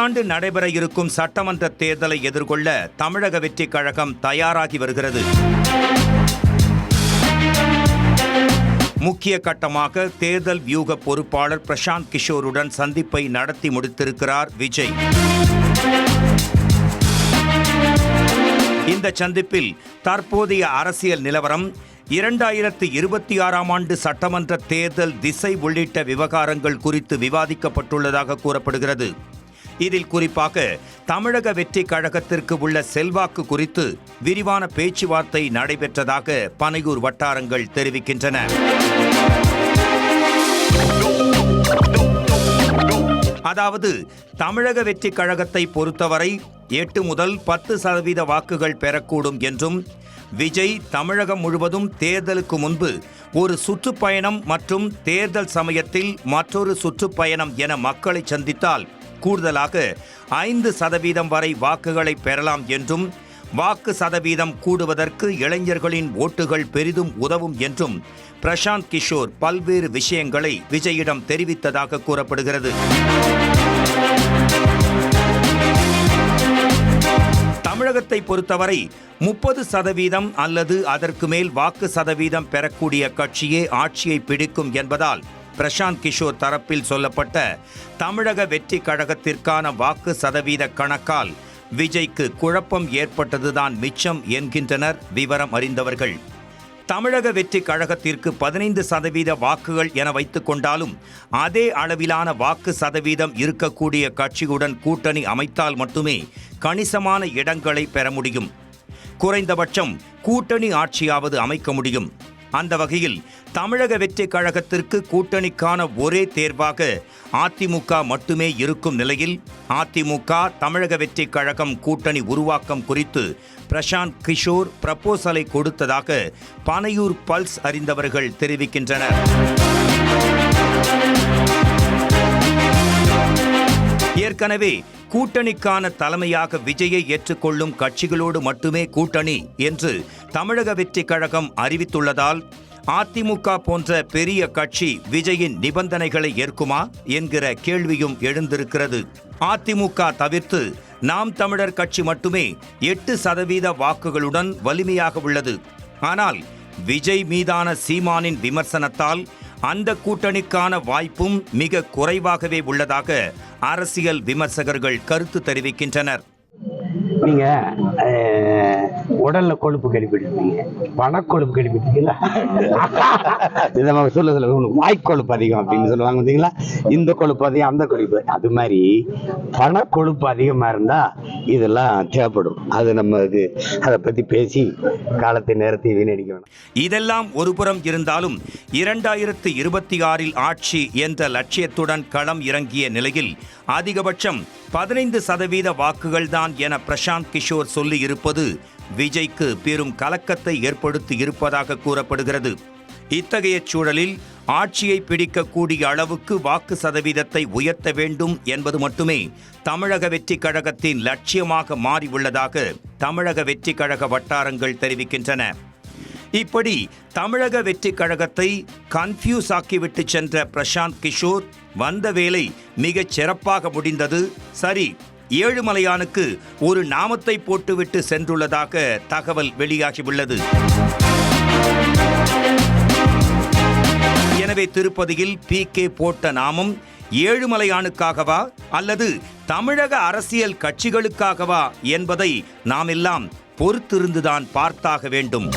ஆண்டு நடைபெற இருக்கும் சட்டமன்ற தேர்தலை எதிர்கொள்ள தமிழக வெற்றிக் கழகம் தயாராகி வருகிறது. முக்கிய கட்டமாக தேர்தல் வியூக பொறுப்பாளர் பிரசாந்த் கிஷோருடன் சந்திப்பை நடத்தி முடித்திருக்கிறார் விஜய். இந்த சந்திப்பில் தற்போதைய அரசியல் நிலவரம், 2026ஆம் ஆண்டு சட்டமன்ற தேர்தல் திசை உள்ளிட்ட விவகாரங்கள் குறித்து விவாதிக்கப்பட்டுள்ளதாக கூறப்படுகிறது. இதில் குறிப்பாக தமிழக வெற்றிக் கழகத்திற்கு உள்ள செல்வாக்கு குறித்து விரிவான பேச்சுவார்த்தை நடைபெற்றதாக பனையூர் வட்டாரங்கள் தெரிவிக்கின்றன. அதாவது தமிழக வெற்றிக் கழகத்தை பொறுத்தவரை 8 முதல் 10% வாக்குகள் பெறக்கூடும் என்றும், விஜய் தமிழகம் முழுவதும் தேர்தலுக்கு முன்பு ஒரு சுற்றுப்பயணம் மற்றும் தேர்தல் சமயத்தில் மற்றொரு சுற்றுப்பயணம் என மக்களை சந்தித்தால் கூடுதலாக 5% வரை வாக்குகளை பெறலாம் என்றும், வாக்கு சதவீதம் கூடுவதற்கு இளைஞர்களின் ஓட்டுகள் பெரிதும் உதவும் என்றும் பிரசாந்த் கிஷோர் பல்வேறு விஷயங்களை விஜயிடம் தெரிவித்ததாக கூறப்படுகிறது. தமிழகத்தை பொறுத்தவரை 30% அல்லது அதற்கு மேல் வாக்கு சதவீதம் பெறக்கூடிய கட்சியே ஆட்சியை பிடிக்கும் என்பதால் பிரசாந்த் கிஷோர் தரப்பில் சொல்லப்பட்ட தமிழக வெற்றிக் கழகத்திற்கான வாக்கு சதவீத கணக்கால் விஜய்க்கு குழப்பம் ஏற்பட்டதுதான் மிச்சம் என்கின்றனர் விவரம் அறிந்தவர்கள். தமிழக வெற்றிக் கழகத்திற்கு 15% வாக்குகள் என வைத்துக் கொண்டாலும் அதே அளவிலான வாக்கு சதவீதம் இருக்கக்கூடிய கட்சியுடன் கூட்டணி அமைத்தால் மட்டுமே கணிசமான இடங்களை பெற முடியும். குறைந்தபட்சம் கூட்டணி ஆட்சியாவது அமைக்க முடியும். அந்த வகையில் தமிழக வெற்றிக் கழகத்திற்கு கூட்டணிக்கான ஒரே தேர்வாக அதிமுக மட்டுமே இருக்கும் நிலையில் அதிமுக தமிழக வெற்றிக் கழகம் கூட்டணி உருவாக்கம் குறித்து பிரசாந்த் கிஷோர் ப்ரப்போசலை கொடுத்ததாக பனையூர் பல்ஸ் அறிந்தவர்கள் தெரிவிக்கின்றனர். ஏற்கனவே கூட்டணிக்கான தலைமையாக விஜயை ஏற்றுக்கொள்ளும் கட்சிகளோடு மட்டுமே கூட்டணி என்று தமிழக வெற்றிக் கழகம் அறிவித்துள்ளதால் அதிமுக போன்ற பெரிய கட்சி விஜயின் நிபந்தனைகளை ஏற்குமா என்கிற கேள்வியும் எழுந்திருக்கிறது. அதிமுக தவிர்த்து நாம் தமிழர் கட்சி மட்டுமே 8% வாக்குகளுடன் வலிமையாக உள்ளது. ஆனால் விஜய் மீதான சீமானின் விமர்சனத்தால் அந்த கூட்டணிக்கான வாய்ப்பும் மிக குறைவாகவே உள்ளதாக அரசியல் விமர்சகர்கள் கருத்து தெரிவிக்கின்றனர். நீங்க உடல்ல கொழுப்பு கடிப்பிட்டுருக்கீங்க, பணக்கொழுப்பு கடிப்பிட்டுருக்கீங்களா? இதை நம்ம சொல்ல வாய்க்கொழுப்பு அதிகம் அப்படின்னு சொல்லுவாங்க பார்த்தீங்களா? இந்த கொழுப்பு அதிகம், அந்த கொழுப்பு, அது மாதிரி பணக்கொழுப்பு அதிகமா இருந்தா இதெல்லாம் தேவைப்படும். அது நம்ம அதை பத்தி பேசி காலத்தை நேரத்தை வீணடிக்க வேணும். இதெல்லாம் ஒருபுறம் இருந்தாலும் 2026 ஆட்சி என்ற லட்சியத்துடன் களம் இறங்கிய நிலையில் அதிகபட்சம் 15% வாக்குகள் தான் என பிரசாந்த் கிஷோர் சொல்லி இருப்பது விஜய்க்கு பெரும் கலக்கத்தை ஏற்படுத்தி இருப்பதாக கூறப்படுகிறது. இத்தகைய சூழலில் ஆட்சியை பிடிக்கக்கூடிய அளவுக்கு வாக்கு சதவீதத்தை உயர்த்த வேண்டும் என்பது மட்டுமே தமிழக வெற்றிக் கழகத்தின் லட்சியமாக மாறியுள்ளதாக தமிழக வெற்றிக் கழக வட்டாரங்கள் தெரிவிக்கின்றன. இப்படி தமிழக வெற்றிக் கழகத்தை கன்ஃபியூஸ் ஆக்கிவிட்டு சென்ற பிரசாந்த் கிஷோர் வந்த வேலை மிகச் சிறப்பாக முடிந்தது. சரி, ஏழுமலையானுக்கு ஒரு நாமத்தை போட்டுவிட்டு சென்றுள்ளதாக தகவல் வெளியாகியுள்ளது. எனவே திருப்பதியில் PK போட்ட நாமம் ஏழுமலையானுக்காகவா அல்லது தமிழக அரசியல் கட்சிகளுக்காகவா என்பதை நாம் எல்லாம் பொறுத்திருந்துதான் பார்த்தாக வேண்டும்.